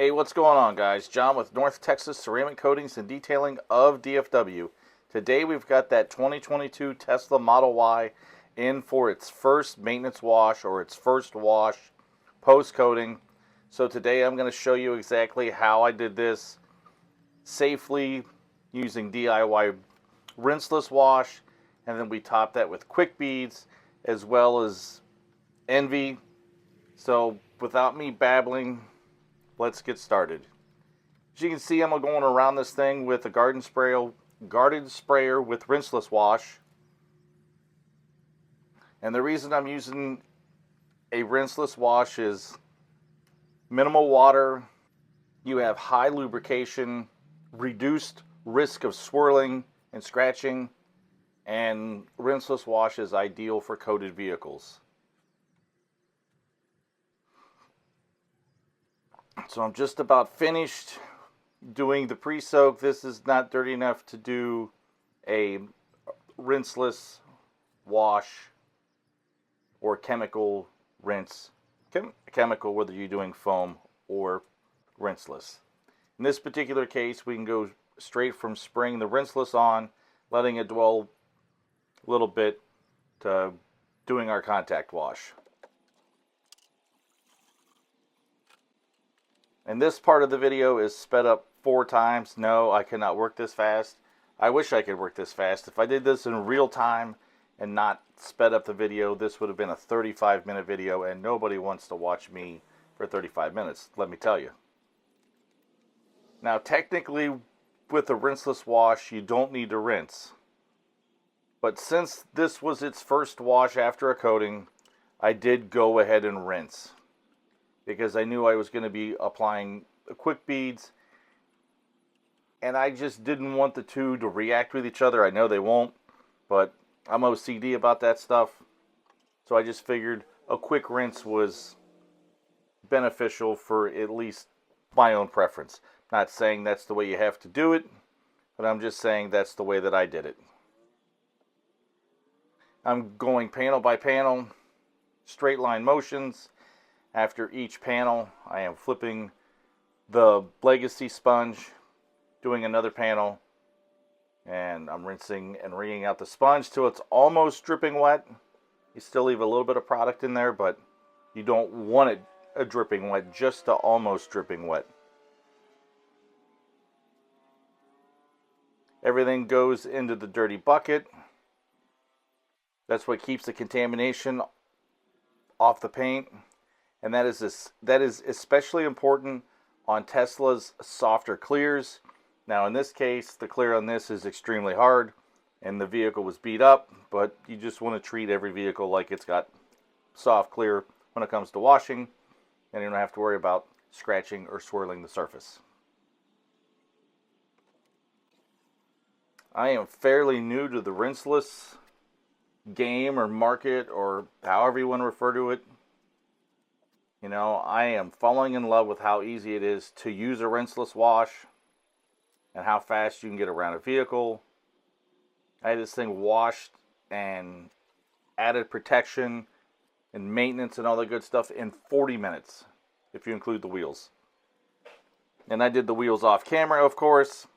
Hey, what's going on, guys? John with North Texas Ceramic Coatings and Detailing of DFW. Today we've got that 2022 Tesla Model Y in for its first maintenance wash or its first wash post-coating. So today I'm going to show you exactly how I did this safely using DIY rinseless wash, and then we top that with quick beads as well as Envie. So without me babbling, let's get started. As you can see, I'm going around this thing with a garden sprayer with rinseless wash. And the reason I'm using a rinseless wash is minimal water, you have high lubrication, reduced risk of swirling and scratching, and rinseless wash is ideal for coated vehicles. So I'm just about finished doing the pre-soak. This is not dirty enough to do a rinseless wash or chemical rinse. Chemical, whether you're doing foam or rinseless. In this particular case, we can go straight from spraying the rinseless on, letting it dwell a little bit, to doing our contact wash. And this part of the video is sped up 4 times. No, I cannot work this fast. I wish I could work this fast. If I did this in real time and not sped up the video, this would have been a 35-minute video, and nobody wants to watch me for 35 minutes, let me tell you. Now, technically, with a rinseless wash, you don't need to rinse. But since this was its first wash after a coating, I did go ahead and rinse, because I knew I was going to be applying quick beads, and I just didn't want the two to react with each other. I know they won't, but I'm OCD about that stuff, so I just figured a quick rinse was beneficial for at least my own preference. Not saying that's the way you have to do it, but I'm just saying that's the way that I did it. I'm going panel by panel, straight line motions. After each panel, I am flipping the legacy sponge, doing another panel, and I'm rinsing and wringing out the sponge till it's almost dripping wet. You still leave a little bit of product in there, but you don't want it a dripping wet, just to almost dripping wet. Everything goes into the dirty bucket. That's what keeps the contamination off the paint. And that is especially important on Tesla's softer clears. Now in this case, the clear on this is extremely hard, and the vehicle was beat up, but you just want to treat every vehicle like it's got soft clear when it comes to washing, and you don't have to worry about scratching or swirling the surface. I am fairly new to the rinseless game or market, or however you want to refer to it. You know, I am falling in love with how easy it is to use a rinseless wash and how fast you can get around a vehicle. I had this thing washed and added protection and maintenance and all the good stuff in 40 minutes, if you include the wheels. And I did the wheels off camera, of course,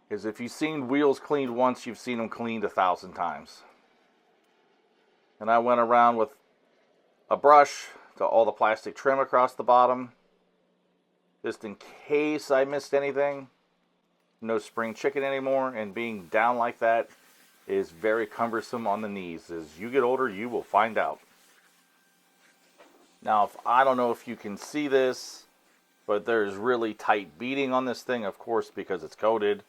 because if you've seen wheels cleaned once, you've seen them cleaned 1,000 times. And I went around with a brush to all the plastic trim across the bottom, just in case I missed anything. No spring chicken anymore, and being down like that is very cumbersome on the knees. As you get older, you will find out. Now, I don't know if you can see this, but there's really tight beading on this thing, of course, because it's coated.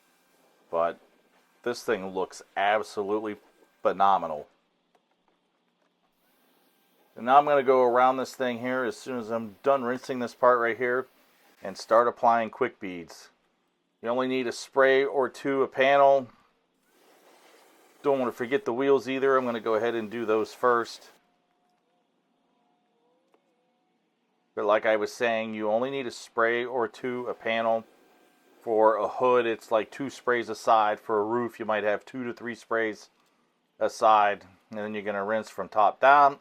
But this thing looks absolutely phenomenal. And now I'm going to go around this thing here as soon as I'm done rinsing this part right here and start applying quick beads. You only need a spray or two a panel. Don't want to forget the wheels either. I'm going to go ahead and do those first. But like I was saying, you only need a spray or two a panel. For a hood, it's like 2 sprays a side. For a roof, you might have 2 to 3 sprays a side. And then you're going to rinse from top down.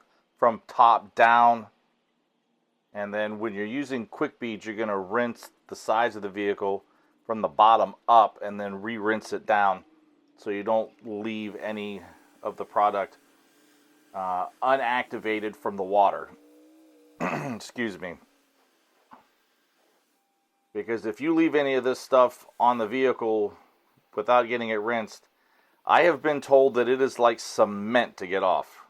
And then when you're using quick beads, you're going to rinse the sides of the vehicle from the bottom up and then re-rinse it down so you don't leave any of the product unactivated from the water. Excuse me. Because if you leave any of this stuff on the vehicle without getting it rinsed, I have been told that it is like cement to get off.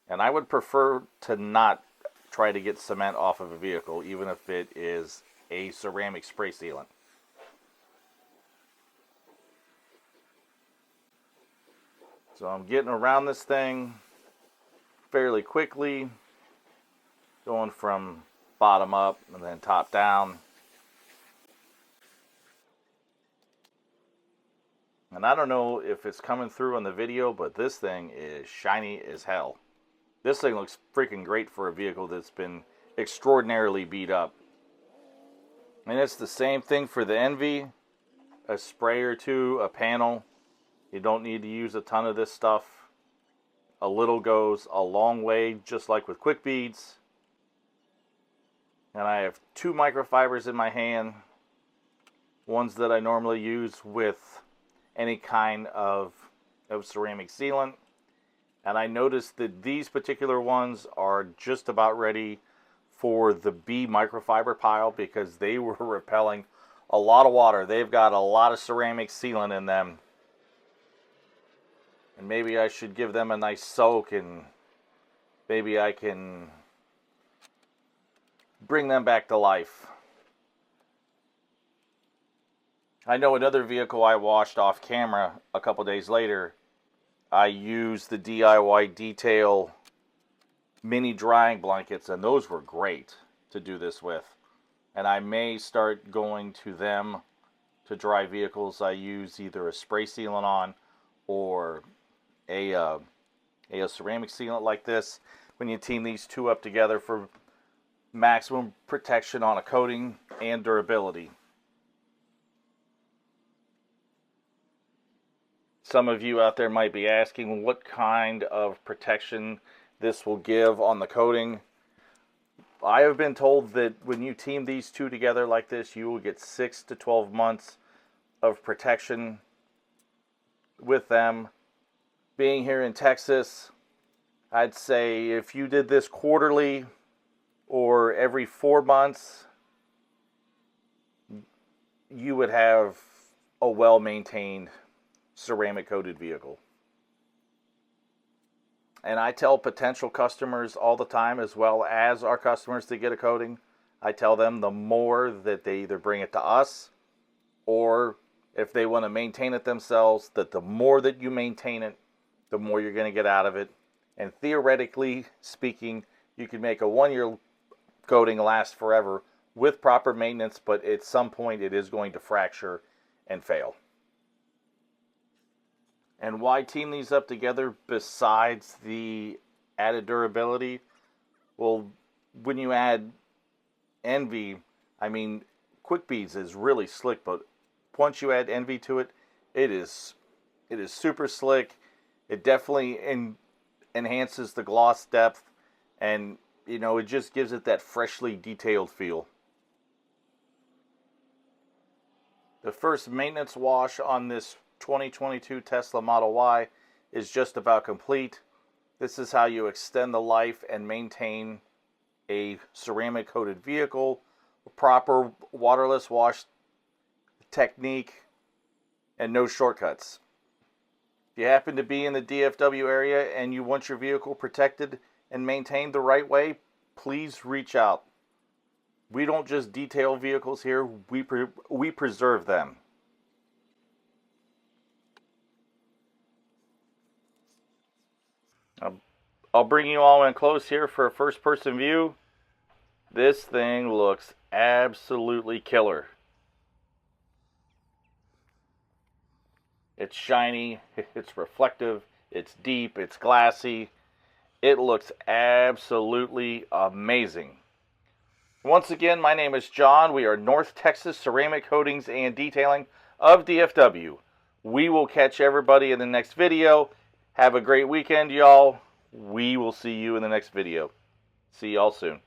And I would prefer to not try to get cement off of a vehicle, even if it is a ceramic spray sealant. So I'm getting around this thing fairly quickly, going from bottom up and then top down. And I don't know if it's coming through on the video, but this thing is shiny as hell. This thing looks freaking great for a vehicle that's been extraordinarily beat up. And it's the same thing for the Envie. A spray or two, a panel. You don't need to use a ton of this stuff. A little goes a long way, just like with quick beads. And I have 2 microfibers in my hand. Ones that I normally use with any kind of ceramic sealant. And I noticed that these particular ones are just about ready for the B microfiber pile because they were repelling a lot of water. They've got a lot of ceramic sealant in them. And maybe I should give them a nice soak and maybe I can bring them back to life. I know another vehicle I washed off camera a couple days later. I used the DIY Detail mini drying blankets, and those were great to do this with. And I may start going to them to dry vehicles I use either a spray sealant on or a ceramic sealant like this. When you team these two up together for maximum protection on a coating and durability. Some of you out there might be asking what kind of protection this will give on the coating. I have been told that when you team these two together like this, you will get 6 to 12 months of protection with them. Being here in Texas, I'd say if you did this quarterly or every 4 months, you would have a well-maintained ceramic coated vehicle. And I tell potential customers all the time, as well as our customers to get a coating, I tell them the more that they either bring it to us or if they want to maintain it themselves, that the more that you maintain it, the more you're going to get out of it. And theoretically speaking, you can make a 1-year coating last forever with proper maintenance, but at some point it is going to fracture and fail. And why team these up together besides the added durability? Well, when you add Envie, I mean, Quick Beads is really slick, but once you add Envie to it, it is super slick. It definitely enhances the gloss depth, and you know, it just gives it that freshly detailed feel. The first maintenance wash on this 2022 Tesla Model Y is just about complete. This is how you extend the life and maintain a ceramic coated vehicle. A proper waterless wash technique and no shortcuts. If you happen to be in the DFW area and you want your vehicle protected and maintained the right way, please reach out. We don't just detail vehicles here, we preserve them. I'll bring you all in close here for a first person view. This thing looks absolutely killer. It's shiny, it's reflective, it's deep, it's glassy. It looks absolutely amazing. Once again, my name is John. We are North Texas Ceramic Coatings and Detailing of DFW. We will catch everybody in the next video. Have a great weekend, y'all. We will see you in the next video. See y'all soon.